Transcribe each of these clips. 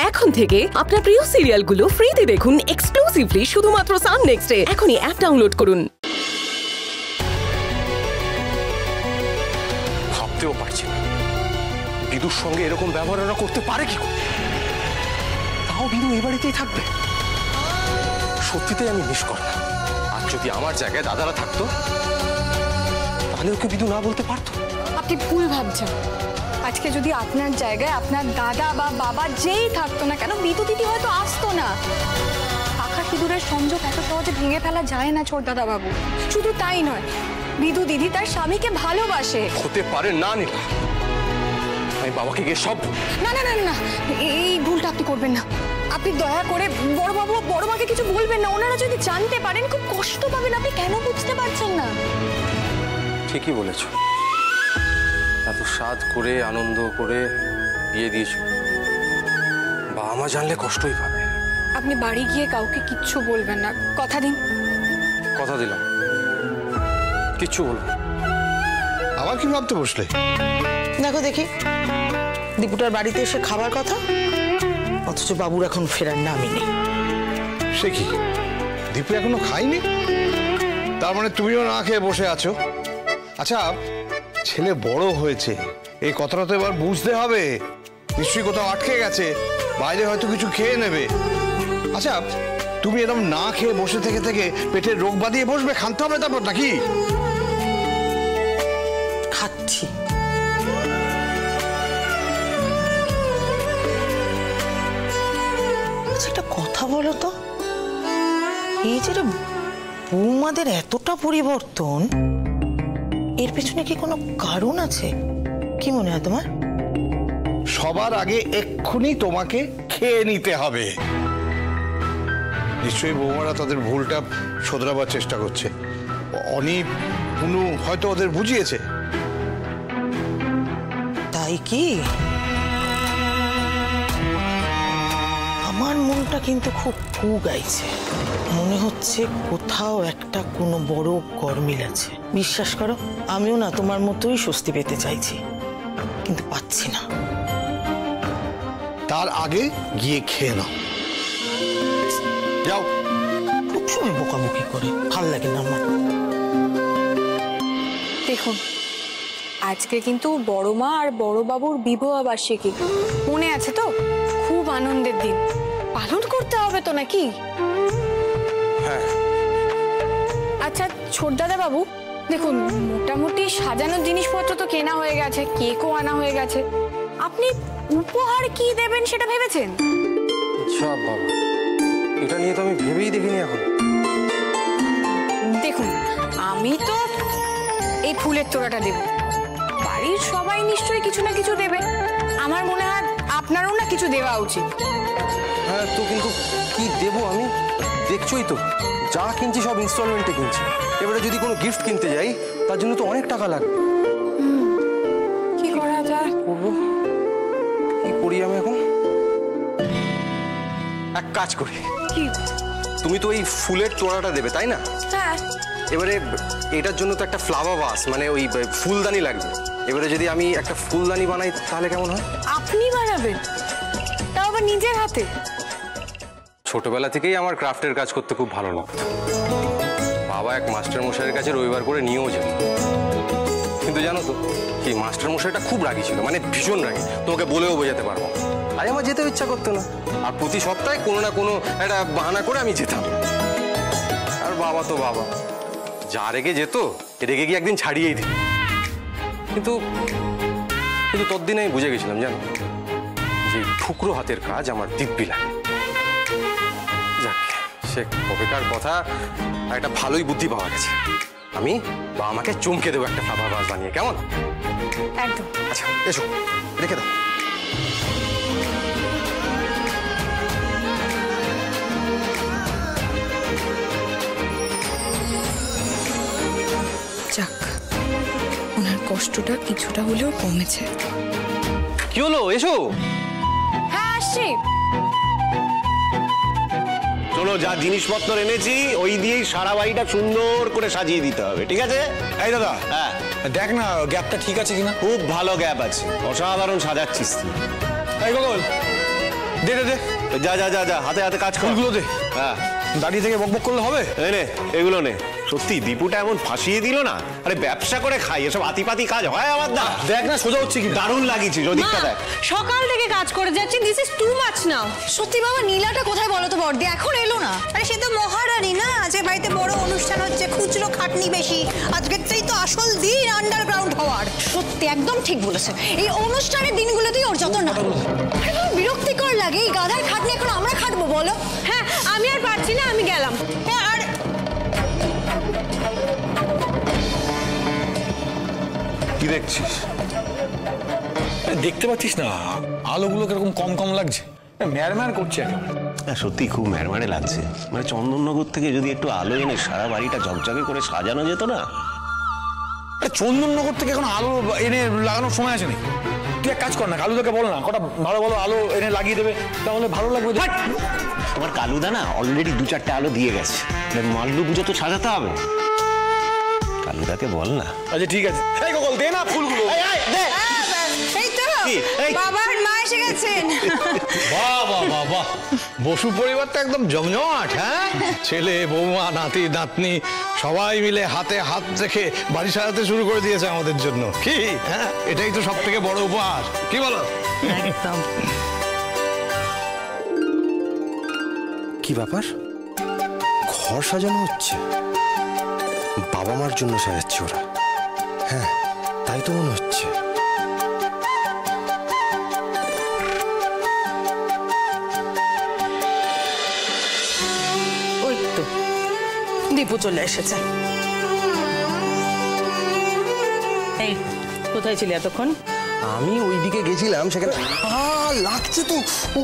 এখন থেকে আপনার প্রিয় সিরিয়ালগুলো ফ্রিতে দেখুন এক্সক্লুসিভলি শুধুমাত্র সান নেক্সটে। এখনই অ্যাপ ডাউনলোড করুন। ভাবতেও পারছি না বিদুর সঙ্গে এরকম ব্যবহার ওরা করতে পারে কি করে। তাও বিদু এই বাড়িতেই থাকবে। সত্যিতেই আমি মিস করলাম। আর যদি আমার জায়গায় দাদারা থাকতো তাহলে ওকে বিদু না বলতে পারতো। আপনি ভুল ভাবছেন। আজকে যদি আপনার জায়গায় আপনার দাদা বা বাবা যেই থাকতো না কেন, বিদু দিদি হয়তো আসতো না। পাখা সিঁদুরের সংযোগ এত সহজে ভেঙে ফেলা যায় না ছোট দাদা বাবু। শুধু তাই নয়, বিদু দিদি তার স্বামীকে ভালোবাসে। হতে পারে না নীলা, আমি বাবাকে গিয়ে সব। না না না না, এই ভুলটা আপনি করবেন না। আপনি দয়া করে বড় বাবু বড় মাকে কিছু বলবেন না। ওনারা যদি জানতে পারেন খুব কষ্ট পাবেন। আপনি কেন বুঝতে পারছেন না? ঠিকই বলেছ। এত সাধ করে আনন্দ করে বিয়ে দিয়েছ, বাবা মা জানলে কষ্টই পাবে। আপনি বাড়ি গিয়ে কাউকে কিচ্ছু বলবেন না, কথা দিন। কথা দিলাম, কিচ্ছু বলবো। আবার কি ভাবতে বসলে? দেখো দেখি, দীপুটার বাড়িতে এসে খাবার কথা, অথচ বাবুর এখন ফেরার নামই নেই। সে কি, দীপু এখনো খায়নি? তার মানে তুমিও না খেয়ে বসে আছো? আচ্ছা, ছেলে বড় হয়েছে, এই কথাটা তো এবার বুঝতে হবে। নিশ্চয়ই কোথাও আটকে গেছে, বাইরে হয়তো কিছু খেয়ে নেবে। আচ্ছা, তুমি এরকম না খেয়ে বসে থেকে থেকে পেটের রোগ বাঁধিয়ে বসবে, খানতে হবে তারপর নাকি? খাচ্ছি। আচ্ছা, একটা কথা বলো তো, এই যে বৌমাদের এতটা পরিবর্তন, এর পেছনে কি কোনো কারণ আছে? কি মনে হয় তোমার? সবার আগে এক্ষুনি তোমাকে খেয়ে নিতে হবে। নিশ্চয়ই বৌমারা তাদের ভুলটা শোধরাবার চেষ্টা করছে। অনি পুনু হয়তো ওদের বুঝিয়েছে। তাই কি? আমার মনটা কিন্তু খুব কু গাইছে। মনে হচ্ছে কোথাও একটা কোনো বড় গরমিল আছে। বিশ্বাস করো, আমিও না তোমার মতোই স্বস্তি পেতে চাইছি, কিন্তু পাচ্ছি না। তার আগে গিয়ে খেয়ে নাও, যাও। সবসময় বোকাবুকি করে, ভাল লাগে না আমার। দেখুন, আজকে কিন্তু বড় মা আর বড় বাবুর বিবাহ বার্ষিকী, মনে আছে তো? খুব আনন্দের দিন, পালন করতে হবে তো নাকি? হ্যাঁ। আচ্ছা ছোট দাদা বাবু, দেখুন মোটামুটি সাজানোর জিনিসপত্র তো কেনা হয়ে গেছে, কেকও আনা হয়ে গেছে। আপনি উপহার কি দেবেন সেটা ভেবেছেন? আচ্ছা বাবা, এটা নিয়ে তো আমি ভেবেই দেখিনি এখন। দেখুন, আমি তো এই ফুলের তোড়াটা দেব, বাড়ির সবাই নিশ্চয়ই কিছু না কিছু দেবে। আমার মনে হয় আপনারও না কিছু দেওয়া উচিত। হ্যাঁ, তো কিন্তু কি দেবো আমি? দেখছোই তো, যা কিনছি সব ইনস্টলমেন্টে কিনছি। এবারে যদি কোনো গিফট কিনতে যাই তার জন্য তো অনেক টাকা লাগবে। কি করা যায়? করবো কি করি আমি এখন? এক কাজ করি। কি? তুমি তো ওই ফুলের তোড়াটা দেবে তাই না? হ্যাঁ। এবারে এটার জন্য তো একটা ফ্লাওয়ার ভাস, মানে ওই ফুলদানি লাগবে। এবারে যদি আমি একটা ফুলদানি বানাই তাহলে কেমন হয়? আপনি বানাবেন? তাও আবার নিজের হাতে? ছোটবেলা থেকেই আমার ক্রাফটের কাজ করতে খুব ভালো লাগতো। বাবা এক মাস্টার মশাইয়ের কাছে রবিবার করে নিয়েও যেত। কিন্তু জানো তো, কি মাস্টার মশাইটা খুব রাগী ছিল, মানে ভীষণ রাগী, তোমাকে বলেও বোঝাতে পারবো। তাই আমার যেতেও ইচ্ছা করতো না, আর প্রতি সপ্তাহে কোনো না কোনো একটা বাহানা করে আমি যেতাম। আর বাবা তো বাবা, যা রেগে যেত, রেগে গিয়ে একদিন ছাড়িয়েই দিত। কিন্তু কিন্তু ততদিন আমি বুঝে গেছিলাম জানো, যে ঠুকরো হাতের কাজ আমার দিব্যি লাগে। যাক, সে কবেকার কথা, একটা ভালোই বুদ্ধি পাওয়া গেছে। আমি বা আমাকে চমকে দেবো একটা ফ্লাওয়ার ভাস বানিয়ে, কেমন? একদম। আচ্ছা এসো, রেখে দাও। যাক, ওনার কষ্টটা কিছুটা হলেও কমেছে। কি হলো? এসো। হ্যাঁ, আসছি। চলো, যা জিনিসপত্র এনেছি ওই দিয়েই সারা বাড়িটা সুন্দর করে সাজিয়ে দিতে হবে, ঠিক আছে? এই দাদা, হ্যাঁ, দেখ না গ্যাপটা ঠিক আছে কিনা। খুব ভালো গ্যাপ আছে, অসাধারণ সাজাচ্ছিস তুই। এই গোগল, দে দে দে, যা যা যা যা, হাতে হাতে কাজ কর। ফুলগুলো দে। হ্যাঁ, দাঁড়িয়ে থেকে বকবক করলে হবে? এই নে এগুলো নে। সত্যি দীপুটা এমন ফাঁসিয়ে দিল না। আরে ব্যবসা করে খাই, এসব আতিপাতি কাজ হয় আমার দা? দেখ না সোজা হচ্ছে কি। দারুণ লাগিয়েছে ওদিকটা দেখ। সকাল থেকে কাজ করে যাচ্ছি, দিস ইজ টু মাচ নাও। সত্যি বাবা, নীলাটা কোথায় বলো তো বর্দি? এখন এলো না? আরে সে তো মহারানী না, আজকে বাড়িতে বড় অনুষ্ঠান হচ্ছে, খুচরো খাটনি বেশি। আজকের থেকেই তো আসল দিন আন্ডারগ্রাউন্ড হওয়ার। সত্যি একদম ঠিক বলেছে। এই অনুষ্ঠানের দিনগুলোতেই ওর যত না বিরক্তিকর লাগে। এই গাধার খাটনি এখন আমরা খাটবো বলো? হ্যাঁ, আমি আর পারছি না, আমি গেলাম। হ্যাঁ, আর কি দেখছিস? দেখতে পাচ্ছিস না আলোগুলো কিরকম কম কম লাগছে? ম্যারম্যার করছে একেবারে। সত্যি খুব ম্যারমারে লাগছে। মানে চন্দননগর থেকে যদি একটু আলো এনে সারা বাড়িটা ঝকঝকে করে সাজানো যেত না। চন্দননগর থেকে এখন আলো এনে লাগানোর সময় আছে নাকি? তুই এক কাজ কর না, কালুদাকে বল না কটা ভালো ভালো আলো এনে লাগিয়ে দেবে, তাহলে ভালো লাগবে। তোমার কালুদা না অলরেডি 2-4টে আলো দিয়ে গেছে। মাল্লু পুজো তো সাজাতে হবে, কালুদাকে বল না। আচ্ছা ঠিক আছে। এই গোগল দে না ফুলগুলো। এই তো এই। বাবার মা এসে গেছেন। বাহ বাহ বাহ বাহ, বসু পরিবারটা একদম জমজমাট। হ্যাঁ, ছেলে বৌমা নাতি নাতনি সবাই মিলে হাতে হাত রেখে বাড়ি সাজাতে শুরু করে দিয়েছে আমাদের জন্য। কি হ্যাঁ, এটাই তো সব থেকে বড় উপহার, কি বলো? একদম। কি ব্যাপার, ঘর সাজানো হচ্ছে? বাবা মার জন্য সাজাচ্ছে ওরা? হ্যাঁ, তাই তো মনে হচ্ছে। ওই তো দীপু চলে এসেছে। এই কোথায় ছিলি এতক্ষণ? আমি ওইদিকে গেছিলাম, সেখানে লাগছে তো।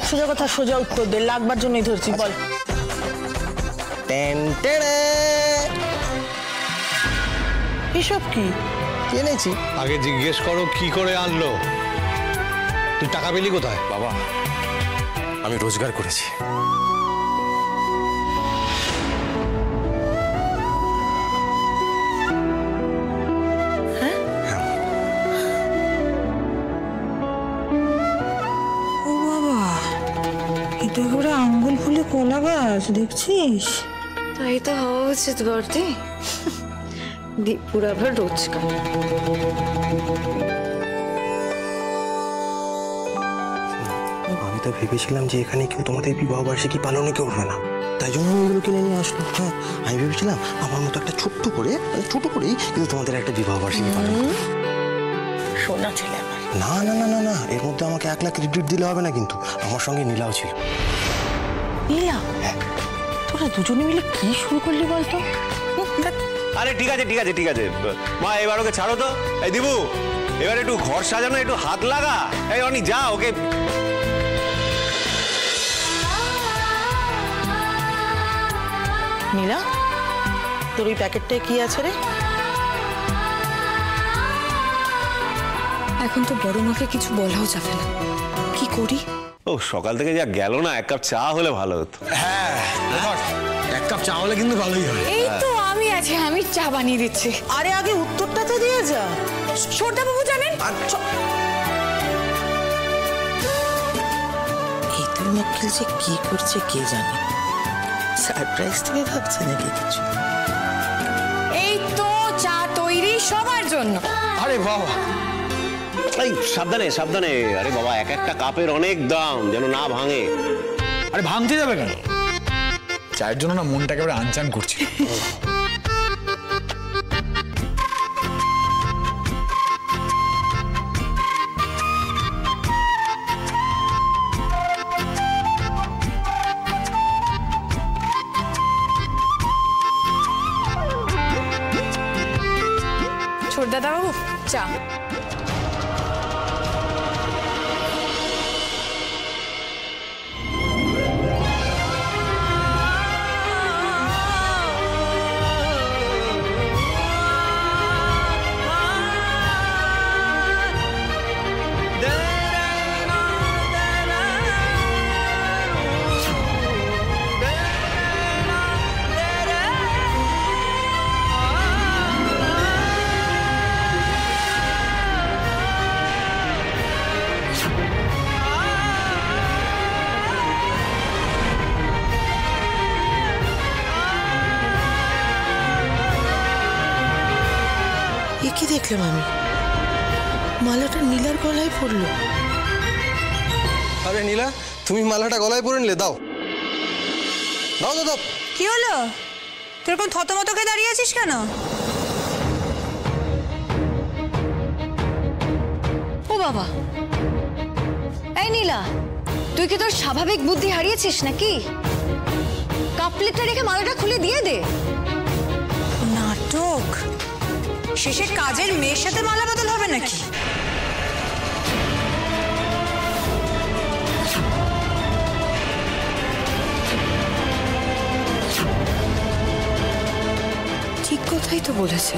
সোজা কথা সোজা উত্তর দে, লাগবার জন্যই ধরছি, বল। এসব কি এনেছি? আগে জিজ্ঞেস করো কি করে আনলো। তুই টাকা পেলি কোথায়? বাবা, আমি রোজগার করেছি। ও বাবা, এটা করে আঙ্গুল ফুলে কলা গাছ দেখছিস? তাই তো হওয়া উচিত বর্দি। দীপুর আবার রোজগার। আমি তো ভেবেছিলাম যে এখানে কেউ তোমাদের বিবাহ বার্ষিকী পালনে করবে না, তাই জন্য এগুলো কিনে নিয়ে আসলো। হ্যাঁ, আমি ভেবেছিলাম আমার মতো একটা ছোট্ট করেই কিন্তু তোমাদের একটা বিবাহ বার্ষিকী পালন করবে। সোনা ছেলে আমার। না না না না না, এর মধ্যে আমাকে 1 লাখ ক্রেডিট দিলে হবে না, কিন্তু আমার সঙ্গে নীলাও ছিল। নীলা? তোরা দুজনে মিলে কি শুরু করলি বলতো? আরে ঠিক আছে ঠিক আছে ঠিক আছে মা, এবার ওকে ছাড়ো তো। এই দিবু, এবার একটু ঘর সাজানো একটু হাত লাগা। এই অনি যা ওকে। নীলা, তোর ওই প্যাকেটটায় কি আছে রে? এখন তো বড় মাকে কিছু বলাও যাবে না, কি করি? ও সকাল থেকে যা গেল না, 1 কাপ চা হলে ভালো হতো। হ্যাঁ, 1 কাপ চা হলে কিন্তু ভালোই হয়। এই তো আমি আছি, আমি চা বানিয়ে দিচ্ছি। আরে আগে উত্তরটা তো দিয়ে যা। ছোটদা বাবু জানেন? এই তুই মক্কেল যে কি করছে কে জানে, সারপ্রাইজ থেকে ভাবছে নাকি কিছু? এই তো চা তৈরি সবার জন্য। আরে বাবা, এই সাবধানে সাবধানে। আরে বাবা, একটা কাপের অনেক দাম, যেন না ভাঙে। আরে ভাঙতে যাবে কেন? চায়ের জন্য না মনটা একেবারে আনচান করছে। ছোটদা বাবু চা। কি দেখলাম আমি? মালাটা নীলার গলায় পড়লো। আরে নীলা, তুমি মালাটা গলায় পরে নিলে? দাও দাও দাও দাও। কি হলো? তুই এরকম থতমতকে দাঁড়িয়ে আছিস কেন? ও বাবা, এই নীলা, তুই কি তোর স্বাভাবিক বুদ্ধি হারিয়েছিস নাকি? কাপ প্লেটটা রেখে মালাটা খুলে দিয়ে দে। নাটক শেষে কাজের মেয়ের সাথে মালা বদল হবে নাকি? ঠিক কথাই তো বলেছে।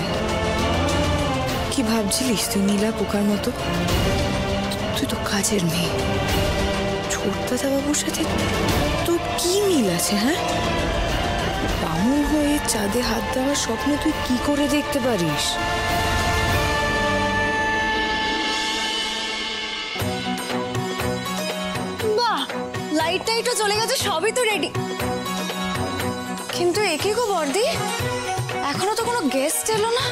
কি ভাবছিলিস তুই নীলা পোকার মতো? তুই তো কাজের মেয়ে। ছোটদাদা বাবুর সাথে তোর কি মিল আছে? হ্যাঁ, বামুন হয়ে চাঁদে হাত দেওয়ার স্বপ্ন তুই কি করে দেখতে পারিস? বাহ, লাইট টাইটও চলে গেছে, সবই তো রেডি। কিন্তু একে গো বর্দি, এখনো তো কোনো গেস্ট এলো না।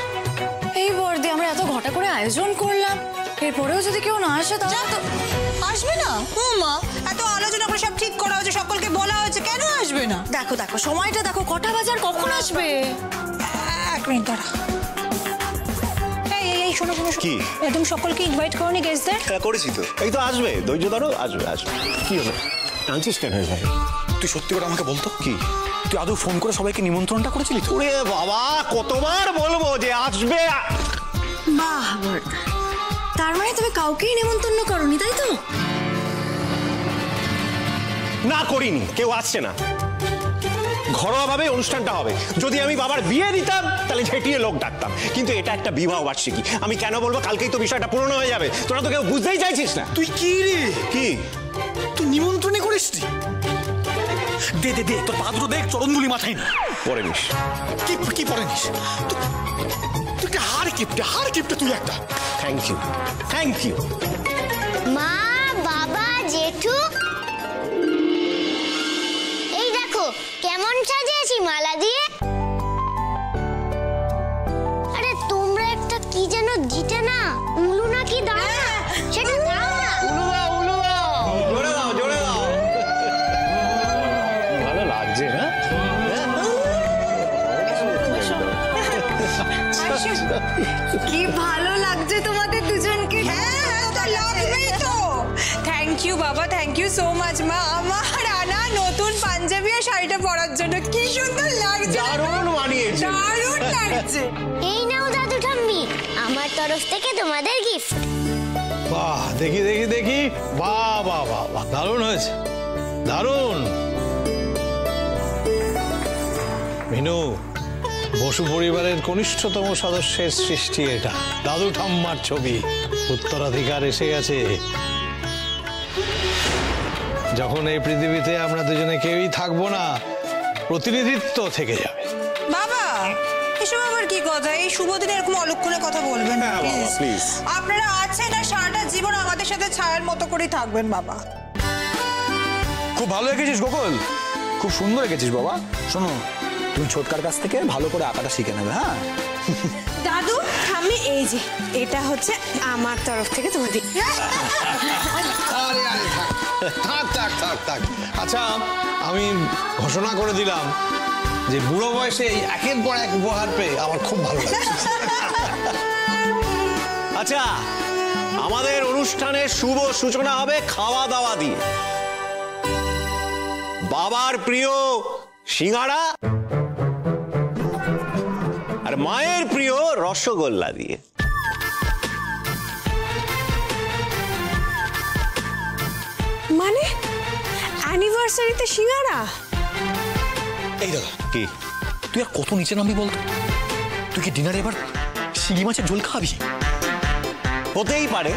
এই বর্দি, আমরা এত ঘটা করে আয়োজন করলাম, এরপরেও যদি কেউ না আসে তাহলে তো আসবে না। ও মা, এত আলোচনা করে সব ঠিক করা হয়েছে, সকলকে বলা হয়েছে, কেন আসবে না? দেখো দেখো সময়টা দেখো, কটা বাজার, কখন আসবে? এক মিনিট দাঁড়া। এই শোনো শোনো, কি? একদম সকলকে ইনভাইট করনি গেস্টদের? হ্যাঁ করেছি তো। এই তো আসবে, ধৈর্য ধরো, আসবে আসবে। কি হবে, টানছিস কেন ভাই? তুই সত্যি করে আমাকে বলতো, কি তুই আদৌ ফোন করে সবাইকে নিমন্ত্রণটা করেছিলি? ওরে বাবা, কতবার বলবো যে আসবে। বাহ, তার মানে তুমি কাউকেই নিমন্ত্রণ করোনি, তাই তো? না করিনি, কেউ আসছে না। ঘরোয়া ভাবে অনুষ্ঠানটা হবে। যদি আমি বাবার বিয়ে দিতাম তাহলে ঝেঁটিয়ে লোক ডাকতাম, কিন্তু এটা একটা বিবাহ বার্ষিকী। আমি কেন বলবো? কালকেই তো বিষয়টা পূর্ণ হয়ে যাবে। তোরা তো কেউ বুঝতেই চাইছিস না। তুই কি রে? কি তুই নিমন্ত্রণই করিস? দে দে দে, তোর পা দুটো দেখ, চরণধুলি মাথায় নি। পরে নিস। কি কি পরে নিস? তুই একটা হার কিপটে তুই একটা। Thank you, thank you. মা, বাবা, জেঠু, এই দেখো কেমন সাজিয়েছি মালা দিয়ে। আরে তোমরা একটা কি যেন দিতে না, উলু নাকি দাও না, সেটা দাও না। উলু দাও, উলু দাও, জোরে দাও, জোরে দাও। ভালো লাগছে না? কি ভালো লাগছে তোমাদের দুজনকে। হ্যাঁ, তো লাগবেই তো। থ্যাংক ইউ বাবা, থ্যাংক ইউ সো মাচ মা। আমার আনা নতুন পাঞ্জাবি আর শাড়িটা পরার জন্য কি সুন্দর লাগছে। দারুণ মানিয়েছে, দারুণ লাগছে। এই নাও দাদু ঠাম্মি, আমার তরফ থেকে তোমাদের গিফট। বাহ, দেখি দেখি দেখি, বাহ বাহ বাহ বাহ, দারুণ হয়েছে, দারুণ। মিনু, বসু পরিবারের কনিষ্ঠতম সদস্যের সৃষ্টি এটা। দাদু ঠাম্মার ছবি, উত্তরাধিকার এসে গেছে। যখন এই পৃথিবীতে আমরা দুজনে কেউই থাকবো না, প্রতিনিধিত্ব থেকে যাবে। বাবা, এসব আবার কি কথা? এই শুভ দিনে এরকম অলক্ষণে কথা বলবেন না প্লিজ। আপনারা আছেন আর সারাটা জীবন আমাদের সাথে ছায়ার মতো করেই থাকবেন বাবা। খুব ভালো এঁকেছিস গোকুল, খুব সুন্দর এঁকেছিস বাবা। শোনো, তুমি ছোটকার কাছ থেকে ভালো করে আঁকাটা শিখে নেবে। হ্যাঁ দাদু, আমি এই যে এটা হচ্ছে আমার তরফ থেকে তোমাদের। থাক থাক থাক থাক। আচ্ছা, আমি ঘোষণা করে দিলাম যে বুড়ো বয়সে এই একের পর এক উপহার পেয়ে আমার খুব ভালো লাগছে। আচ্ছা, আমাদের অনুষ্ঠানের শুভ সূচনা হবে খাওয়া দাওয়া দিয়ে। বাবার প্রিয় সিঙ্গাড়া আর মায়ের প্রিয় রসগোল্লা দিয়ে। মানে অ্যানিভার্সারিতে সিঙ্গারা? এই দাদা, কি তুই আর কত নিচে নামবি বলতো? তুই কি ডিনারে এবার শিঙি মাছের ঝোল খাবি? হতেই পারে,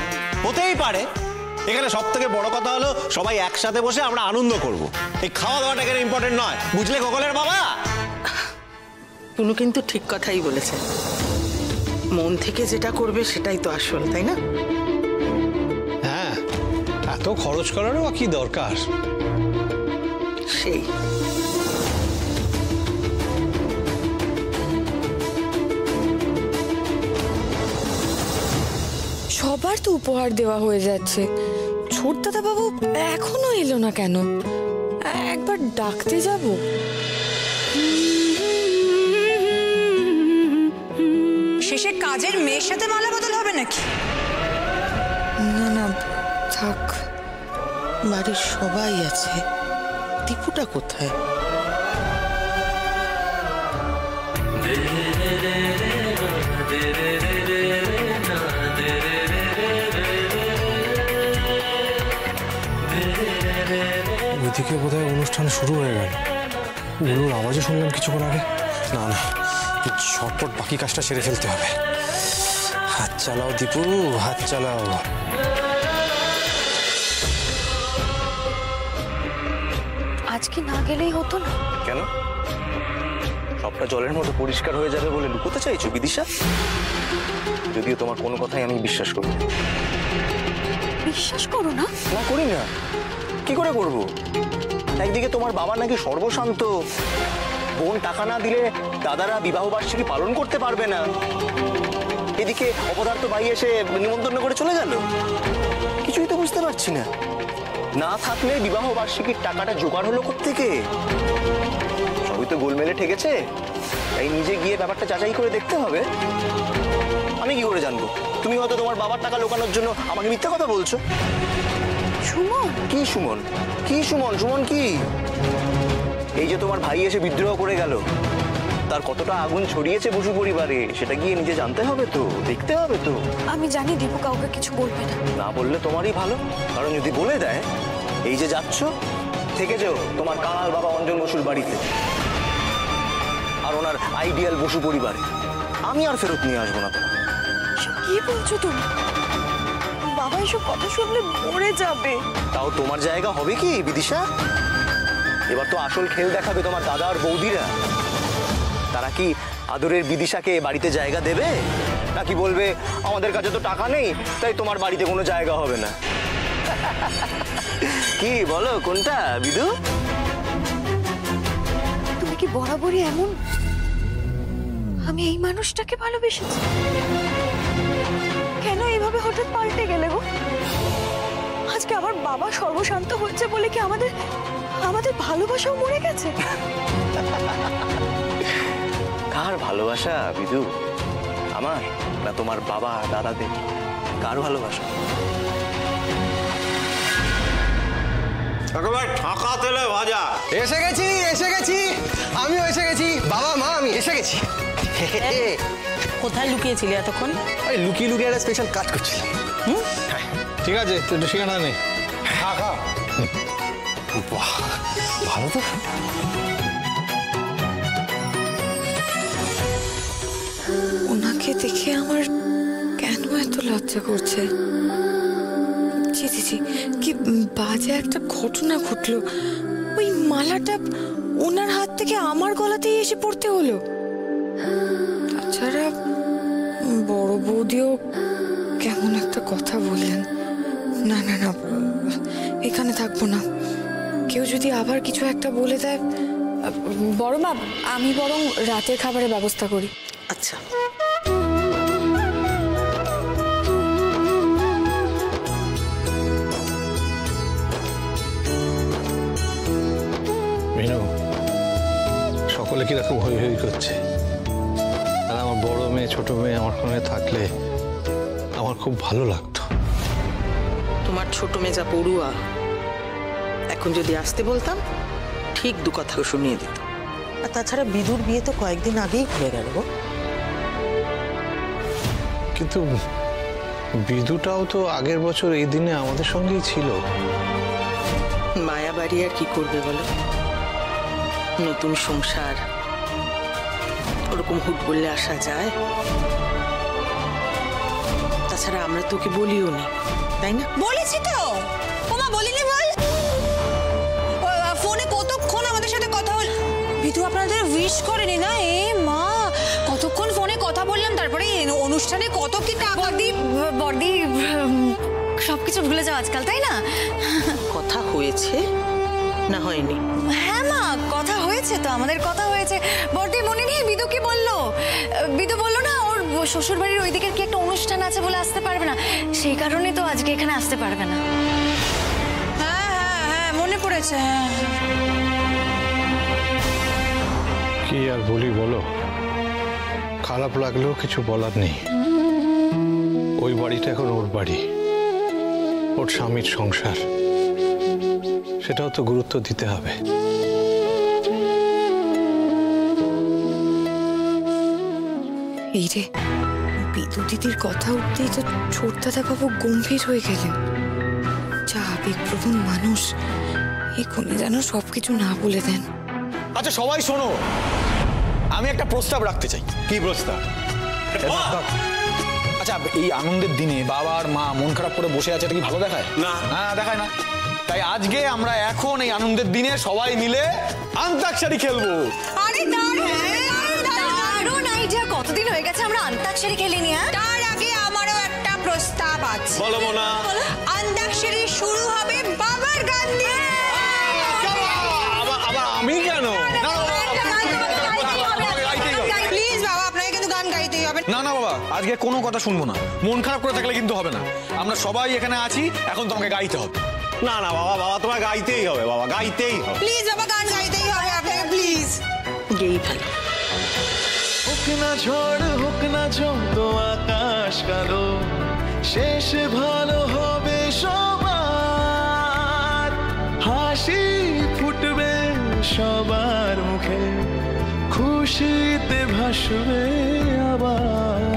হতেই পারে। এখানে সব থেকে বড় কথা হলো সবাই একসাথে বসে আমরা আনন্দ করব। এই খাওয়া দাওয়াটা এখানে ইম্পর্টেন্ট নয়, বুঝলে গোকুলের বাবা? পুনু কিন্তু ঠিক কথাই বলেছে। মন থেকে যেটা করবে সেটাই তো আসল, তাই না? হ্যাঁ, এত খরচ করারও কি দরকার? সেই আমার তো উপহার দেওয়া হয়ে যাচ্ছে। ছোট দাদা বাবু এখনো এলো না কেন? একবার ডাকতে যাব। শেষে কাজের মেয়ের সাথে মালা বদল হবে নাকি? না না থাক, বাড়ির সবাই আছে। দীপুটা কোথায়? ওইদিকে বোধহয় অনুষ্ঠান শুরু হয়ে গেল। উলুর আওয়াজও শুনলাম কিছুক্ষণ আগে। না না, ঝটপট বাকি কাজটা সেরে ফেলতে হবে। হাত চালাও দীপু, হাত চালাও। আজকে না গেলেই হতো না? কেন? সবটা জলের মতো পরিষ্কার হয়ে যাবে বলে লুকোতে চাইছো বিদিশা? যদিও তোমার কোনো কথাই আমি বিশ্বাস করি না। বিশ্বাস করো না? না করি না, কি করে করবো? একদিকে তোমার বাবা নাকি সর্বশান্ত, বোন টাকা না দিলে দাদারা বিবাহ বার্ষিকী পালন করতে পারবে না। এদিকে অপদার্থ ভাই এসে নিমন্ত্রণ করে চলে গেল। কিছুই তো বুঝতে পারছি না। না থাকলে বিবাহ বার্ষিকীর টাকাটা জোগাড় হলো কোত্থেকে? সবই তো গোলমেলে ঠেকেছে। তাই নিজে গিয়ে ব্যাপারটা যাচাই করে দেখতে হবে। আমি কি করে জানবো? তুমি হয়তো তোমার বাবার টাকা লোকানোর জন্য আমাকে মিথ্যা কথা বলছো। সুমন? কি সুমন? কি সুমন? সুমন কি? এই যে তোমার ভাই এসে বিদ্রোহ করে গেল, তার কতটা আগুন ছড়িয়েছে বসু পরিবারে, সেটা গিয়ে নিজে জানতে হবে তো, দেখতে হবে তো। আমি জানি দীপু কাউকে কিছু বলবে না। না বললে তোমারই ভালো, কারণ যদি বলে দেয়, এই যে যাচ্ছ থেকে যেও তোমার কাঙাল বাবা অঞ্জন বসুর বাড়িতে আর ওনার আইডিয়াল বসু পরিবারে। আমি আর ফেরত নিয়ে আসবো না তোমাকে। কি বলছো তুমি? বাবা এসব কথা শুনলে মরে যাবে। তাও তোমার জায়গা হবে কি বিদিশা? এবার তো আসল খেল দেখাবে তোমার দাদা আর বৌদিরা। তারা কি আদরের বিদিশাকে বাড়িতে জায়গা দেবে, নাকি বলবে আমাদের কাছে তো টাকা নেই তাই তোমার বাড়িতে কোনো জায়গা হবে না? কি বলো, কোনটা বিদু? তুমি কি বরাবরই এমন? আমি এই মানুষটাকে ভালোবেসেছি, কেন এইভাবে হঠাৎ পাল্টে গেলে গো? আজকে আমার বাবা সর্বশান্ত হচ্ছে বলে কি আমাদের ভালোবাসাও মরে গেছে? কার ভালোবাসা বিদু? আমার না তোমার বাবা দাদাদের? কার ভালোবাসা? ঠাকা তেলে ভাজা। এসে গেছি, এসে গেছি, আমিও এসে গেছি। বাবা মা, আমি এসে গেছি। কোথায় লুকিয়েছিলি এতক্ষণ? আরে লুকিয়ে লুকিয়ে একটা স্পেশাল কাজ করছিলাম। ঠিক আছে, একটু শিখানা নেই। খা খা। বাহ, ভালো তো। ওনাকে দেখে আমার কেন এত লজ্জা করছে? জি জি জি, কি বাজে একটা ঘটনা ঘটলো। ওই মালাটা ওনার হাত থেকে আমার গলাতেই এসে পড়তে হলো। তাছাড়া বড় বৌদিও কেমন একটা কথা বললেন। না না না, এখানে থাকবো না। কেউ যদি আবার কিছু একটা বলে দেয়, বড় মা, আমি বরং রাতের খাবারের ব্যবস্থা করি। আচ্ছা। মিনু, সকলে কিরকম হই হই করছে। আর আমার বড় মেয়ে ছোট মেয়ে আমার সঙ্গে থাকলে আমার খুব ভালো লাগতো। তোমার ছোট মেজা পড়ুয়া, এখন যদি আসতে বলতাম ঠিক দু কথা শুনিয়ে দিত। আর তাছাড়া বিদুর বিয়ে তো কয়েকদিন আগেই হয়ে গেল। কিন্তু বিদুটাও তো আগের বছর এই দিনে আমাদের সঙ্গেই ছিল। মায়া বাড়ি আর কি করবে বলো? নতুন সংসার, ওরকম হুট বললে আসা যায়? তাছাড়া আমরা তোকে বলিও নি, তাই না? বলেছি তো। ওমা বলিনি বল? ফোনে কতক্ষণ আমাদের সাথে কথা হল। বিধু আপনাদের উইশ করেনি না? এ মা, কতক্ষণ ফোনে কথা বললাম, তারপরে অনুষ্ঠানে কত কি টাকা দি। বর্দি সবকিছু ভুলে যাও আজকাল, তাই না? কথা হয়েছে না হয়নি? হ্যাঁ মা, কথা হয়েছে তো, আমাদের কথা হয়েছে। বর্দি মনে নেই বিধু কি বললো? বিধু বললো না ওর শ্বশুর বাড়ির ওই দিকের কি একটা অনুষ্ঠান আছে বলে আসতে পারবে না, সেই কারণে তো আজকে এখানে আসতে পারবে না। হ্যাঁ হ্যাঁ হ্যাঁ মনে পড়েছে। কি আর বলি বলো, খারাপ লাগলেও কিছু বলার নেই। ওই বাড়িটা এখন ওর বাড়ি, ওর স্বামীর সংসার, সেটাও তো গুরুত্ব দিতে হবে। এই রে, বিদু দিদির কথা উঠতেই তো ছোটদাদা বাবু গম্ভীর হয়ে গেলেন। যা আবেগপ্রবণ মানুষ, এক্ষুনি যেন সবকিছু না বলে দেন। আচ্ছা সবাই শোনো, আমি একটা প্রস্তাব রাখতে চাই। কি প্রস্তাব? আচ্ছা এই আনন্দের দিনে বাবা আর মা মন খারাপ করে বসে আছে, এটা কি ভালো দেখায়? না। হ্যাঁ দেখায় না। তাই আজকে আমরা এখন এই আনন্দের দিনে সবাই মিলে আন্তাক্ষরী খেলবো। আরে দারুণ আইডিয়া, কতদিন হয়ে গেছে আমরা অন্তাক্ষরী খেলিনি। তার আগে আমারও একটা প্রস্তাব আছে। বলো মোনা। অন্তাক্ষরী শুরু হবে বাবার গান দিয়ে। আবার আমি কেন? প্লিজ বাবা, আপনাকে কিন্তু গান গাইতেই হবে। না না বাবা, আজকে কোনো কথা শুনবো না। মন খারাপ করে থাকলে কিন্তু হবে না। আমরা সবাই এখানে আছি, এখন তোমাকে গাইতে হবে। না না বাবা, বাবা তোমার গাইতেই হবে, বাবা গাইতেই হবে। প্লিজ বাবা, গান গাইতেই হবে আপনাকে, প্লিজ। গেই ভালো। হোক না ঝড় হোক না যত আকাশ কালো, শেষ ভালো হবে সবার। হাসি ফুটবে সবার মুখে, খুশিতে ভাসবে আবার।